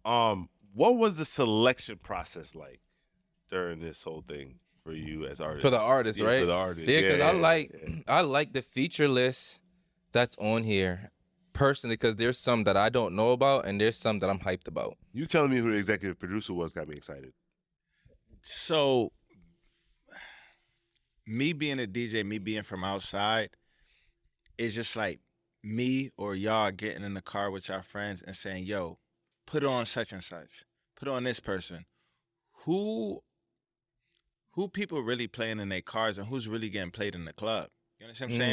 What was the selection process like during this whole thing for you as artists? For the artists, Yeah, right? For the artists. Yeah, because yeah. I like the feature list that's on here personally, because there's some that I don't know about and there's some that I'm hyped about. You telling me who the executive producer was got me excited. So, me being a DJ, me being from outside, it's just like me or y'all getting in the car with your friends and saying, yo, put on such and such. Put on this person. Who people really playing in their cars and who's really getting played in the club? You understand what I'm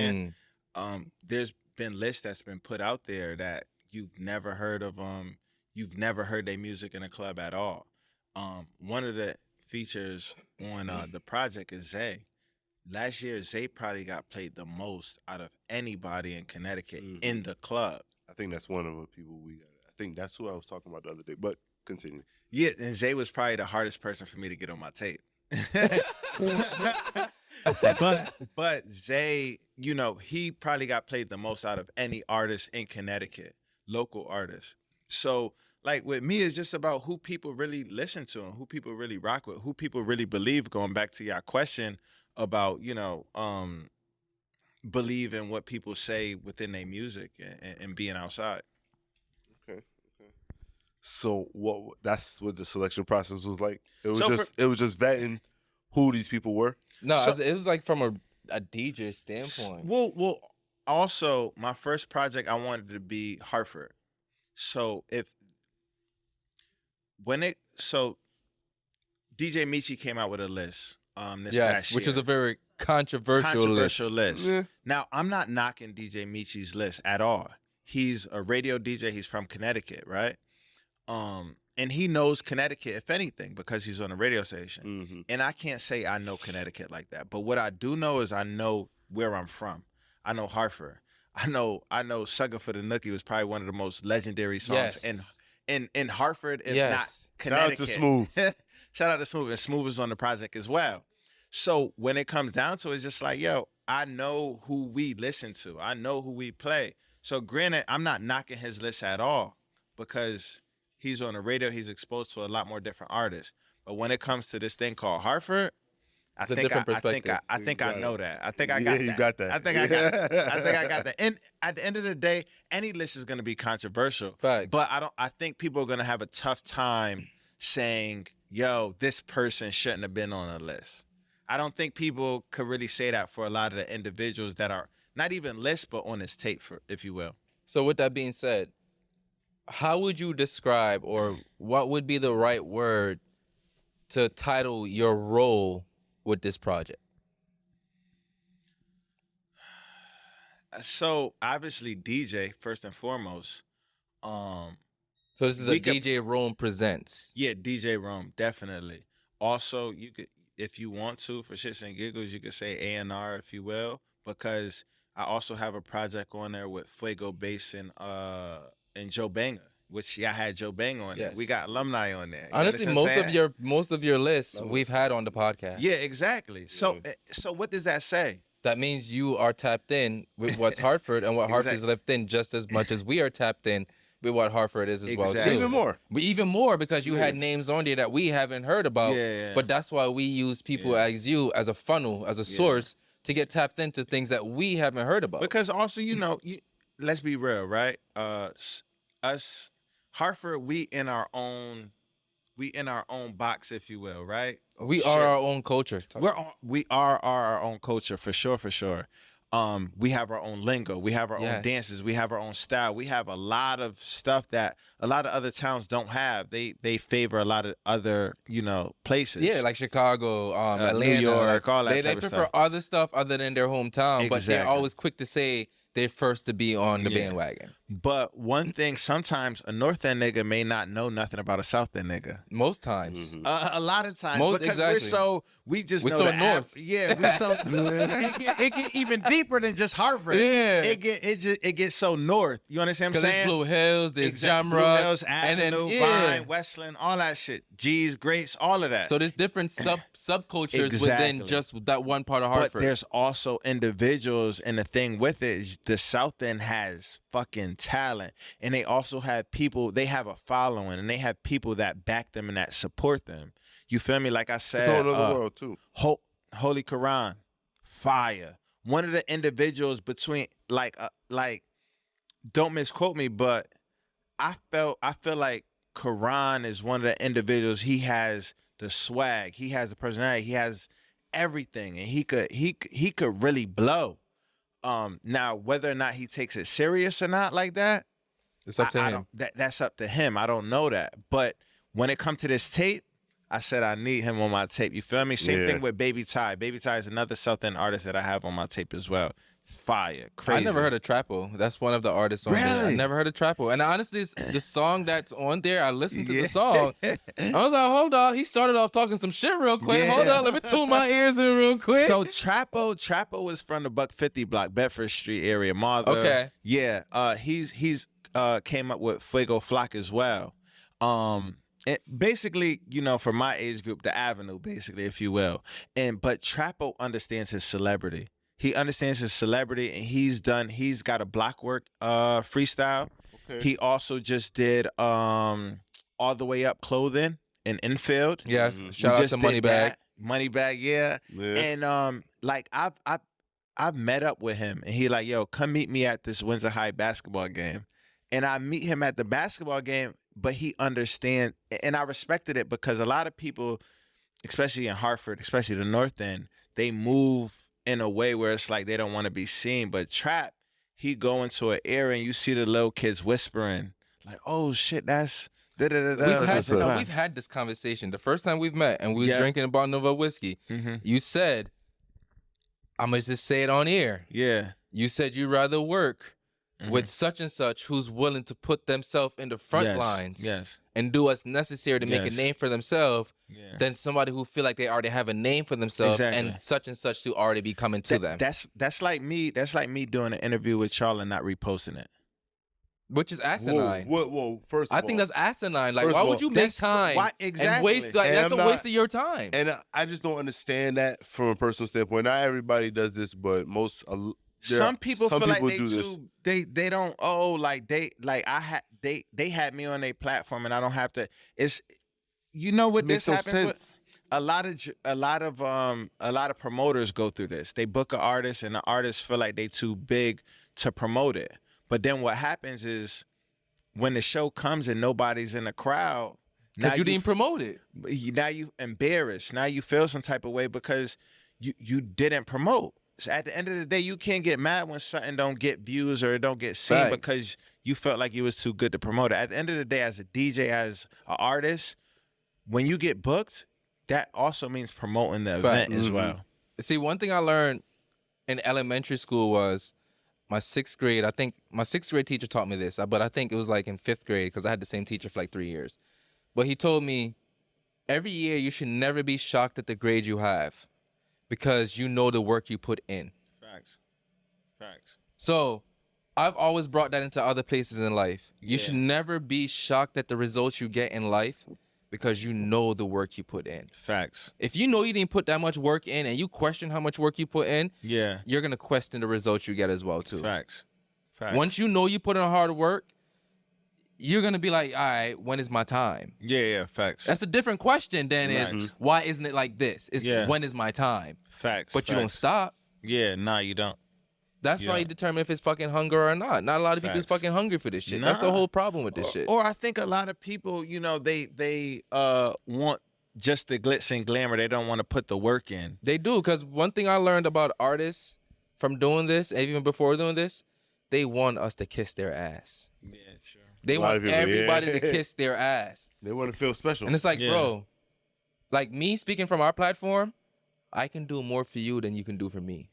saying? There's been lists that's been put out there that you've never heard of you've never heard their music in a club at all. One of the features on the project is Zay. Last year, Zay probably got played the most out of anybody in Connecticut in the club. I think that's one of the people we got. I think that's who I was talking about the other day, but continue. Yeah, and Zay was probably the hardest person for me to get on my tape. but Zay, you know, he probably got played the most out of any artist in Connecticut, local artist. So, like with me, it's just about who people really listen to and who people really rock with, who people really believe. Going back to your question about, you know, believe in what people say within their music and being outside. Okay. So that's what the selection process was like. It was just vetting who these people were. No, it was like from a DJ standpoint. Well, also my first project I wanted to be Hartford. So DJ Michi came out with a list this past year. Which is a very controversial list. Yeah. Now, I'm not knocking DJ Michi's list at all. He's a radio DJ. He's from Connecticut, right? And he knows Connecticut, if anything, because he's on a radio station. Mm-hmm. And I can't say I know Connecticut like that. But what I do know is I know where I'm from. I know Hartford. I know Sugar for the Nookie was probably one of the most legendary songs in Hartford, if not Connecticut. Shout out to Smooth. Shout out to Smooth. And Smooth is on the project as well. So when it comes down to it, it's just like, yo, I know who we listen to. I know who we play. So granted, I'm not knocking his list at all because he's on the radio. He's exposed to a lot more different artists. But when it comes to this thing called Hartford, I think I know that. I think I got that. You got that. I think I got that. I think I got that. And at the end of the day, any list is going to be controversial. Fact. But I think people are going to have a tough time saying, yo, this person shouldn't have been on a list. I don't think people could really say that for a lot of the individuals that are not even lists, but on this tape, if you will. So with that being said, how would you describe, or what would be the right word to title your role with this project? So obviously DJ first and foremost. So this is a DJ Rome presents. Yeah, DJ Rome, definitely. Also, you could, if you want to, for shits and giggles, you could say A&R, if you will, because I also have a project on there with Fuego Bass and Joe Banger, which I had Joe Bang on there. We got alumni on there. Honestly, most of your lists we've had on the podcast. Yeah, exactly. So what does that say? That means you are tapped in with what's Hartford and what Hartford's left in just as much as we are tapped in with what Hartford is as well too. Even more because you had names on there that we haven't heard about. Yeah. But that's why we use people as you as a funnel, as a source to get tapped into things that we haven't heard about. Because also, you know, let's be real, right? Us Hartford, we in our own box, if you will, right? We are our own culture. We are our own culture for sure. We have our own lingo. We have our own dances. We have our own style. We have a lot of stuff that a lot of other towns don't have. They favor a lot of other, you know, places. Yeah, like Chicago, Atlanta, New York, all that type of stuff. They prefer other stuff other than their hometown, but they're always quick to say they're first to be on the bandwagon. But one thing, sometimes a North End nigga may not know nothing about a South End nigga. Most times. A lot of times. Because we're so north. We're so it get even deeper than just Hartford. Yeah. It gets so north. You understand what I'm saying? There's Blue Hills, there's Jamrock, Blue Hills, Avenue, Vine, Westland, all that shit. G's, Grace, all of that. So there's different subcultures within just that one part of Hartford. But there's also individuals, and the thing with it is the South End has fucking talent, and they also have people. They have a following, and they have people that back them and that support them. You feel me? Like I said, it's all over the world too. Holy Quran, fire. One of the individuals between like don't misquote me, but I feel like Quran is one of the individuals. He has the swag, he has the personality, he has everything, and he could really blow. Now whether or not he takes it serious or not like that, it's up to him. That's up to him. I don't know that. But when it comes to this tape, I said I need him on my tape. You feel me? Same thing with Baby Ty. Baby Ty is another South End artist that I have on my tape as well. It's fire, crazy. I never heard of Trapo. That's one of the artists on there. I never heard of Trapo. And honestly, the song that's on there, I listened to the song. I was like, hold on. He started off talking some shit real quick. Hold on, let me tune my ears in real quick. So Trapo was from the Buck 50 block, Bedford Street area. Martha. Okay. Yeah. He's came up with Fuego Flock as well. It basically, for my age group, the Avenue, basically, if you will. But Trapo understands his celebrity. He understands his celebrity, and he's got a Blockwork freestyle. Okay. He also just did All the Way Up Clothing in Infield. Yes, shout out to Moneybag. Moneybag, yeah. And I've met up with him, and he like, yo, come meet me at this Windsor High basketball game. And I meet him at the basketball game, but he understands, and I respected it because a lot of people, especially in Hartford, especially the North End, they move in a way where it's like they don't want to be seen. But Trap, he go into an area and you see the little kids whispering, like, oh shit, that's da-da-da-da. We've had this conversation. The first time we've met and we was drinking a bottle of whiskey, you said, I'm going to just say it on air. Yeah. You said you'd rather work with such and such who's willing to put themselves in the front lines and do what's necessary to make a name for themselves than somebody who feel like they already have a name for themselves and such to already be coming to them. That's like me doing an interview with Charles and not reposting it. Which is asinine. Whoa, first of all. I think that's asinine. Like, why would you make time and waste, like, that's a waste of your time? And I just don't understand that from a personal standpoint. Not everybody does this, but some people feel like they don't they had me on their platform and I don't have to. It's what this happens with a lot of promoters go through this. They book an artist and the artists feel like they too big to promote it. But then what happens is when the show comes and nobody's in the crowd, because you didn't promote it. Now you embarrassed. Now you feel some type of way because you didn't promote. So at the end of the day, you can't get mad when something don't get views or it don't get seen because you felt like you was too good to promote it. At the end of the day, as a DJ, as an artist, when you get booked, that also means promoting the event as well. See, one thing I learned in elementary school was my sixth grade. I think my sixth grade teacher taught me this, but I think it was like in fifth grade because I had the same teacher for like 3 years. But he told me every year you should never be shocked at the grade you have, because you know the work you put in. Facts. So I've always brought that into other places in life. You should never be shocked at the results you get in life because you know the work you put in. Facts. If you know you didn't put that much work in and you question how much work you put in, you're going to question the results you get as well too. Facts. Once you know you put in hard work, you're going to be like, all right, when is my time? Yeah, facts. That's a different question than is, why isn't it like this? It's when is my time? Facts. But you don't stop. Yeah, nah, you don't. That's how you determine if it's fucking hunger or not. Not a lot of people is fucking hungry for this shit. That's the whole problem with this shit. Or I think a lot of people, they want just the glitz and glamour. They don't want to put the work in. They do, because one thing I learned about artists from doing this, and even before doing this, they want us to kiss their ass. Yeah, sure. They want everybody to kiss their ass. They want to feel special. And it's like, bro, like me speaking from our platform, I can do more for you than you can do for me.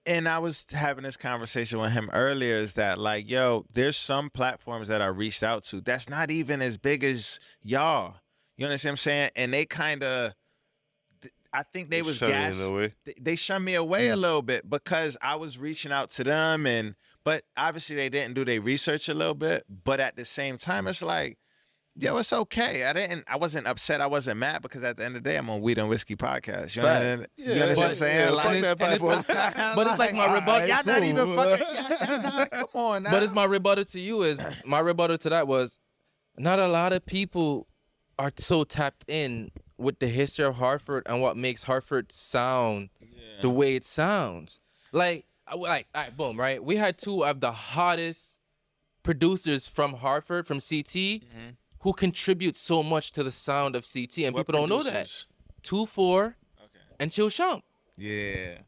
And I was having this conversation with him earlier, is that like, yo, there's some platforms that I reached out to that's not even as big as y'all. You understand what I'm saying? And they kind of, I think they was gassed. They shunned me away a little bit because I was reaching out to them, but obviously they didn't do their research a little bit. But at the same time, it's like, Yo, it's okay. I wasn't upset. I wasn't mad because at the end of the day, I'm on Weed and Whiskey podcast. You know what I'm saying? But it's like my rebuttal. Y'all not even fucking. Come on now. But it's my rebuttal to you is my rebuttal to that was not a lot of people are so tapped in with the history of Hartford and what makes Hartford sound the way it sounds. Like, all right, boom, right? We had two of the hottest producers from Hartford, from CT, who contribute so much to the sound of CT, and people don't know that. 2-4 and Chill Shump. Yeah.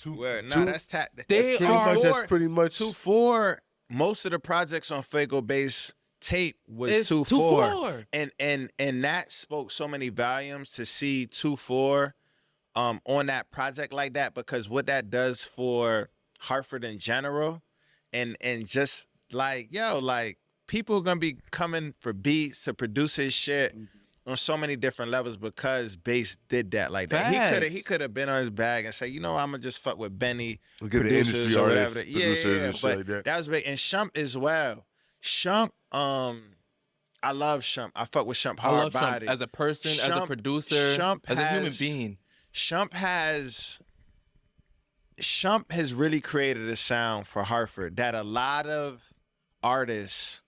That's that's pretty much 2-4. Most of the projects on Fago Bass tape was 2-4. And that spoke so many volumes to see 2-4 on that project like that, because what that does for Hartford in general, and just like, yo, like, people are gonna be coming for beats to produce his shit on so many different levels because Bass did that like that. He could have been on his bag and say, you know, I'm gonna just fuck with Benny, producers or whatever. Yeah, but like that was big. And Shump as well. Shump, I love Shump. I fuck with Shump hard. I love Shump as a person, as a producer, as a human being. Shump has really created a sound for Hartford that a lot of artists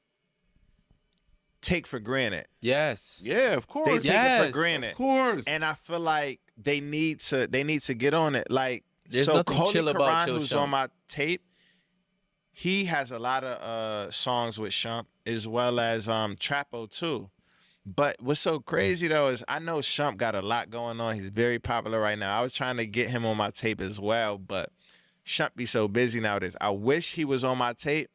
take for granted. Yes. Yeah, of course. They take it for granted. Of course. And I feel like they need to get on it. Like, there's so nothing Holy chill about Karan, who's on my tape, he has a lot of songs with Shump, as well as Trapo too. But what's so crazy though is I know Shump got a lot going on. He's very popular right now. I was trying to get him on my tape as well, but Shump be so busy nowadays. I wish he was on my tape.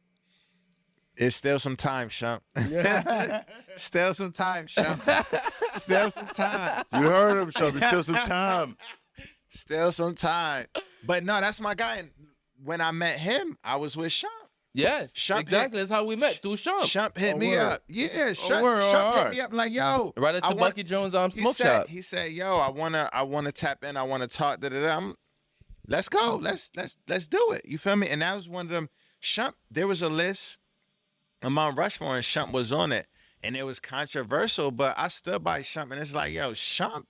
It's still some time, Shump. Yeah. Still some time, Shump. Still some time. You heard him, Shump. It's still some time. Still some time. But no, that's my guy. And when I met him, I was with Shump. Yes, Shump exactly. That's how we met, through Shump. Shump hit me up. Yeah, Shump hit me up like, yo. Right into Bucky Jones' Smoke Shop. He said, yo, I wanna tap in. I wanna talk. Let's go. Let's do it. You feel me? And that was one of them. Shump. There was a list on Mount Rushmore, and Shump was on it, and it was controversial. But I stood by Shump, and it's like, yo, Shump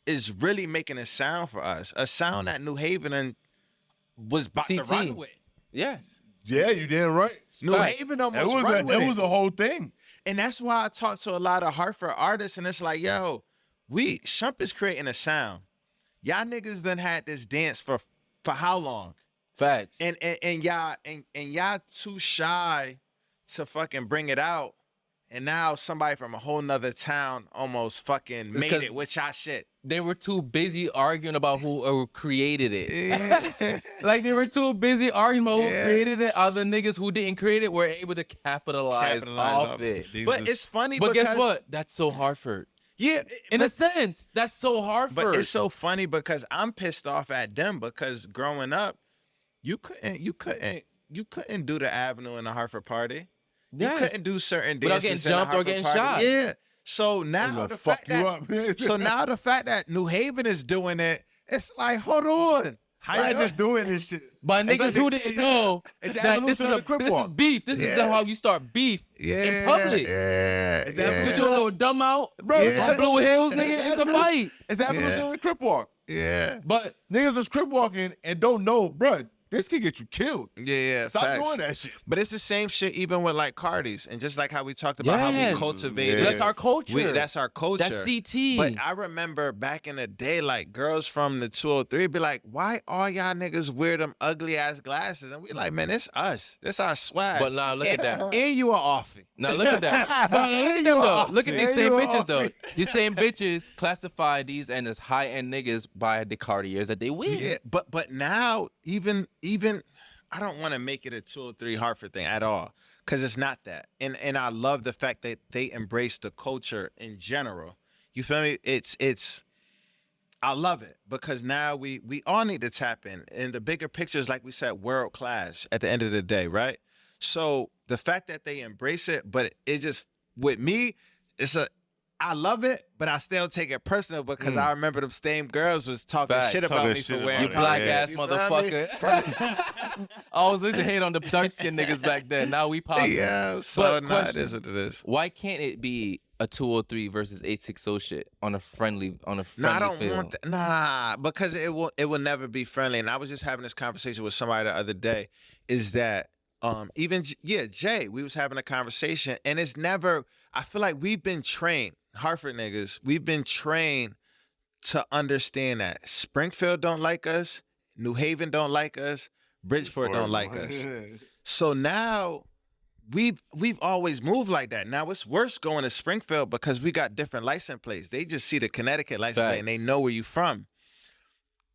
is really making a sound for us, a sound that New Haven was about to run with. Yes. Yeah, you damn right. New Haven almost run with it. It was a whole thing. And that's why I talk to a lot of Hartford artists, and it's like, yo, Shump is creating a sound. Y'all niggas done had this dance for how long? Facts. And y'all too shy to fucking bring it out. And now somebody from a whole nother town almost fucking made it with y'all shit. They were too busy arguing about who created it. Like, they were too busy arguing about who created it. Other niggas who didn't create it were able to capitalize off it. But it's funny but because... guess what? That's so Hartford. Yeah. In a sense, that's so Hartford. But it's so funny because I'm pissed off at them because growing up, you couldn't do the Avenue in the Hartford party. You couldn't do certain dances without getting jumped or getting party. shot. Yeah. So now the fact that New Haven is doing it, it's like, hold on. How you just doing this shit? But niggas who didn't know that this is beef. This is how you start beef in public. Yeah. Get your little dumb out. Bro, it's Blue Hills, nigga. It's a fight. It's the evolution of the Crip Walk. Yeah. But niggas was Crip walking and don't know, bro. This could get you killed. Yeah. Stop doing that shit. But it's the same shit even with like Cardi's. And just like how we talked about how we cultivated. That's our culture. That's our culture. That's CT. But I remember back in the day, like girls from the 203 be like, why all y'all niggas wear them ugly ass glasses? And we like, man, it's us. This our swag. But now look at that. And you are offing. Now look at that. But look at these same bitches though. These same bitches classify these and as high-end niggas by the Cartiers that they wear. Yeah, but now even I don't want to make it a 203 Hartford thing at all, because it's not that. And I love the fact that they embrace the culture in general. You feel me? It's I love it because now we all need to tap in. And the bigger picture is, like we said, world class at the end of the day, right? So the fact that they embrace it, but it just, with me, I love it, but I still take it personal because I remember them same girls was talking shit about me for wearing. You black ass motherfucker. I was listening to hate on the dark skinned niggas back then. Now we popping. Yeah, so nah, it is what it is. Why can't it be a 203 versus 860 shit on a friendly No, I don't want that. Nah, because it will never be friendly. And I was just having this conversation with somebody the other day. Is that Jay, we was having a conversation, and it's never. I feel like we've been trained, Hartford niggas. We've been trained to understand that Springfield don't like us, New Haven don't like us, Bridgeport don't like us. So now we've always moved like that. Now it's worse going to Springfield because we got different license plates. They just see the Connecticut license plate and they know where you from.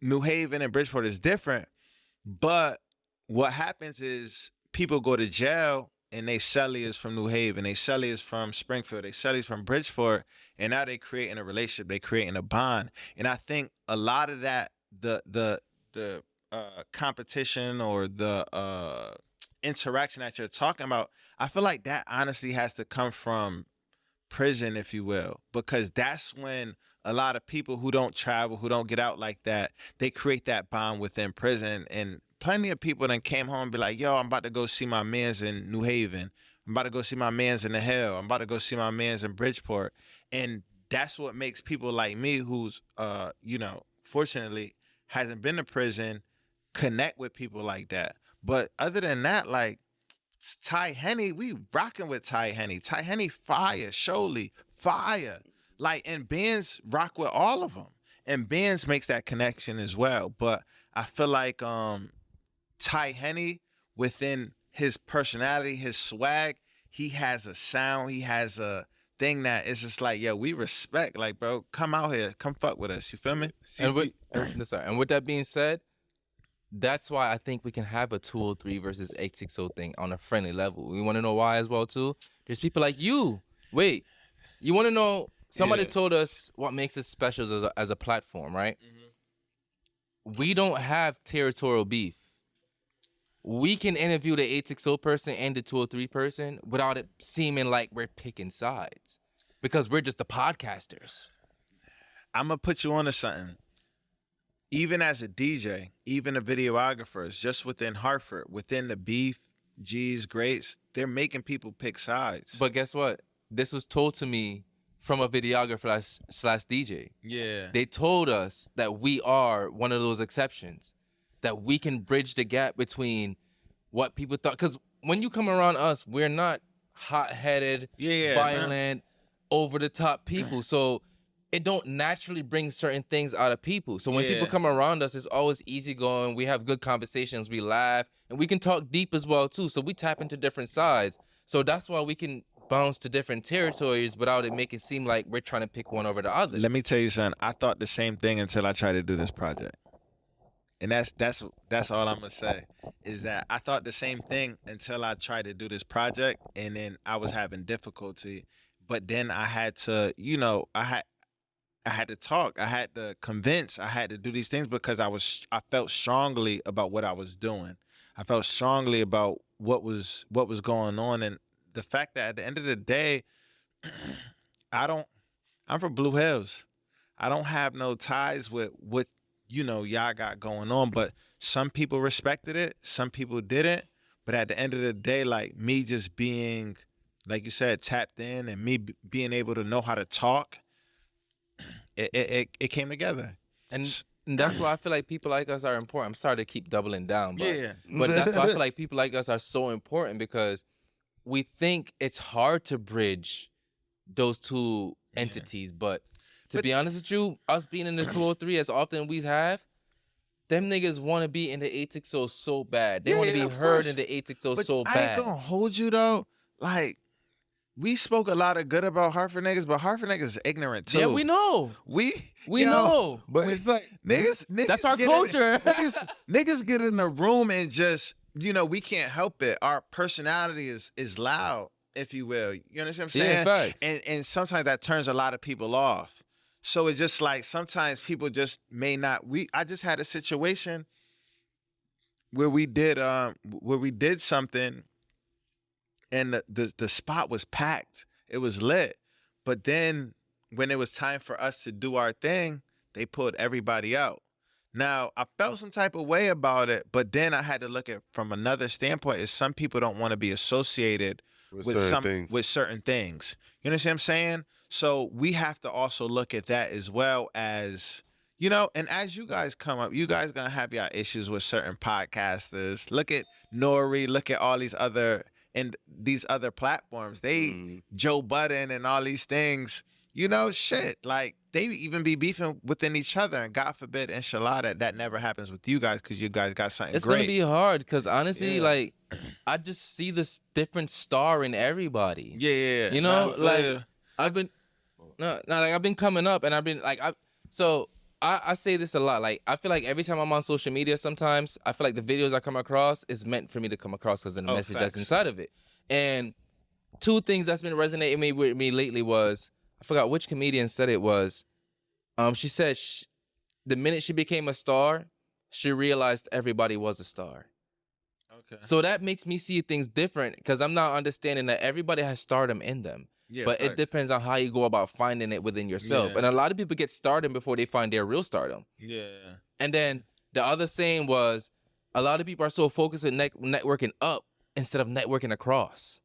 New Haven and Bridgeport is different. But what happens is people go to jail and they celly is from New Haven, they celly is from Springfield, they celly is from Bridgeport, and now they creating a relationship, they creating a bond. And I think a lot of that, the competition or the interaction that you're talking about, I feel like that honestly has to come from prison, if you will, because that's when a lot of people who don't travel, who don't get out like that, they create that bond within prison. And plenty of people then came home and be like, yo, I'm about to go see my mans in New Haven. I'm about to go see my mans in the Hill. I'm about to go see my mans in Bridgeport. And that's what makes people like me who's, fortunately hasn't been to prison, connect with people like that. But other than that, like Ty Henny, we rocking with Ty Henny. Ty Henny fire, surely fire. Like, and Benz rock with all of them. And Benz makes that connection as well. But I feel like Ty Henny, within his personality, his swag, he has a sound, he has a thing that is just like, yo, we respect. Like, bro, come out here, come fuck with us. You feel me? And with that being said, that's why I think we can have a 203 versus 860 thing on a friendly level. We want to know why as well, too. There's people like you. Wait, you want to know? Somebody told us what makes us special as a platform, right? Mm-hmm. We don't have territorial beef. We can interview the 860 person and the 203 person without it seeming like we're picking sides because we're just the podcasters. I'm going to put you onto something. Even as a DJ, even the videographers, just within Hartford, within the beef, G's, greats, they're making people pick sides. But guess what? This was told to me from a videographer slash DJ. Yeah. They told us that we are one of those exceptions, that we can bridge the gap between what people thought. Because when you come around us, we're not hot-headed, violent, over-the-top people. So it don't naturally bring certain things out of people. So when people come around us, it's always easygoing. We have good conversations. We laugh. And we can talk deep as well, too. So we tap into different sides. So that's why we can bounce to different territories without it making it seem like we're trying to pick one over the other. Let me tell you something. I thought the same thing until I tried to do this project. And that's all I'm going to say, is that I thought the same thing until I tried to do this project, and then I was having difficulty. But then I had to, I had to talk. I had to convince. I had to do these things because I felt strongly about what I was doing. I felt strongly about what was going on, and the fact that at the end of the day, I'm from Blue Hills. I don't have no ties with what y'all got going on, but some people respected it, some people didn't. But at the end of the day, like me just being, like you said, tapped in, and me being able to know how to talk, it came together. And that's why I feel like people like us are important. I'm sorry to keep doubling down, but that's why I feel like people like us are so important, because we think it's hard to bridge those two entities. But to be honest with you, us being in the 203 as often we have, them niggas want to be in the 860 so bad. They want to be heard in the 860 so bad. I ain't gonna hold you though. Like, we spoke a lot of good about Hartford niggas, but Hartford niggas is ignorant too. Yeah, we know. We know. But it's like niggas that's our culture. Niggas get in the room and just, we can't help it. Our personality is loud, if you will. You understand what I'm saying? Yeah, facts. And sometimes that turns a lot of people off. So it's just like sometimes people just may not. I just had a situation where we did something, and the spot was packed. It was lit, but then when it was time for us to do our thing, they pulled everybody out. Now, I felt some type of way about it, but then I had to look at from another standpoint is some people don't want to be associated with certain things. You understand what I'm saying? So we have to also look at that as well as, you know, and as you guys come up, you guys going to have your issues with certain podcasters. Look at Nori, look at all these other platforms. They Joe Budden and all these things. You know, shit, like, they even be beefing within each other. And God forbid, inshallah, that never happens with you guys because you guys got something it's great. It's going to be hard because, honestly, like, I just see this different star in everybody. Yeah. You know, like, I've been coming up and I've been, like, I say this a lot. Like, I feel like every time I'm on social media sometimes, I feel like the videos I come across is meant for me to come across because of the message that's inside of it. And two things that's been resonating with me lately was, I forgot which comedian said it was. She said the minute she became a star, she realized everybody was a star. Okay. So that makes me see things different because I'm not understanding that everybody has stardom in them. Yeah, but it depends on how you go about finding it within yourself. Yeah. And a lot of people get stardom before they find their real stardom. Yeah. And then the other saying was, a lot of people are so focused on networking up instead of networking across.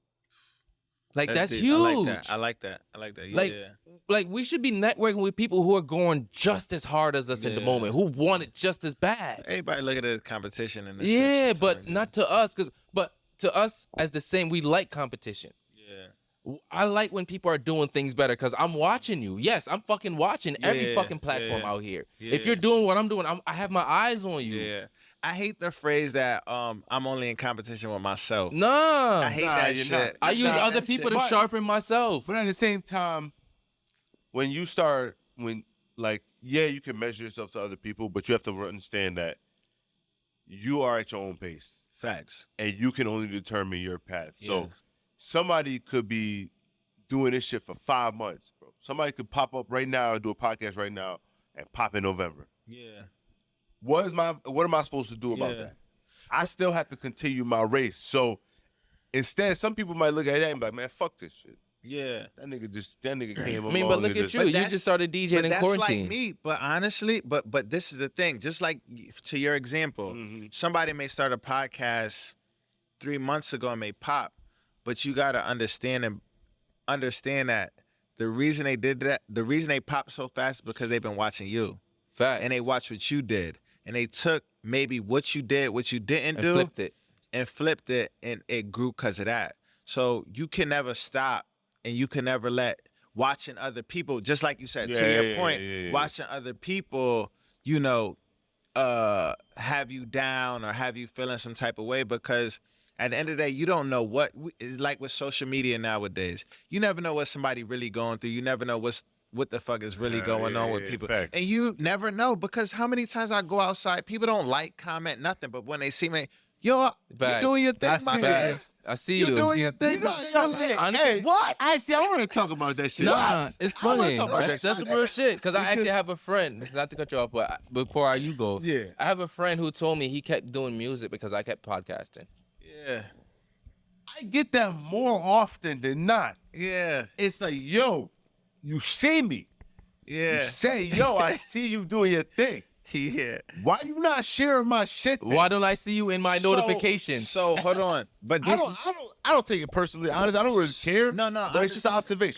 Like, that's huge. I like that. Like, we should be networking with people who are going just as hard as us in the moment, who want it just as bad. Everybody look at it as competition. In this sense, but not to us. But to us, as the same, we like competition. Yeah. I like when people are doing things better because I'm watching you. Yes, I'm fucking watching every fucking platform out here. Yeah. If you're doing what I'm doing, I have my eyes on you. Yeah. I hate the phrase that I'm only in competition with myself. Nah. I hate that shit. I use other people to sharpen myself. But at the same time, when you can measure yourself to other people, but you have to understand that you are at your own pace. Facts. And you can only determine your path. Yes. So somebody could be doing this shit for 5 months, bro. Somebody could pop up right now and do a podcast right now and pop in November. Yeah. What am I supposed to do about that? I still have to continue my race. So instead, some people might look at that and be like, man, fuck this shit. Yeah. That nigga came along. I mean, but look at you. You just started DJing in quarantine. That's like me. But honestly, but this is the thing. Just like to your example, somebody may start a podcast 3 months ago and may pop, but you got to understand that the reason they did that, the reason they popped so fast is because they've been watching you. Fact. And they watched what you did. And they took maybe what you did, what you didn't do. Flipped it, and it grew because of that. So you can never stop, and you can never let watching other people, just like you said, to your point, watching other people, you know, have you down or have you feeling some type of way, because at the end of the day, you don't know what, it's like with social media nowadays. You never know what somebody really going through. You never know what the fuck is really going on with people. Facts. And you never know, because how many times I go outside, people don't like, comment, nothing, but when they see me, you're doing your thing, my man. I see you. You're doing your thing. Honestly, what? Actually, I want to talk about that shit. Nah, it's funny. That's some real shit. Because I actually have a friend, not to cut you off, but before you go, I have a friend who told me he kept doing music because I kept podcasting. Yeah. I get that more often than not. Yeah. It's like, yo, you see me. Yeah. You say, yo, I see you doing your thing. Yeah. Why you not sharing my shit then? Why don't I see you in my notifications? So hold on. But I don't take it personally. Honestly, I don't really care. No. But it's just an observation.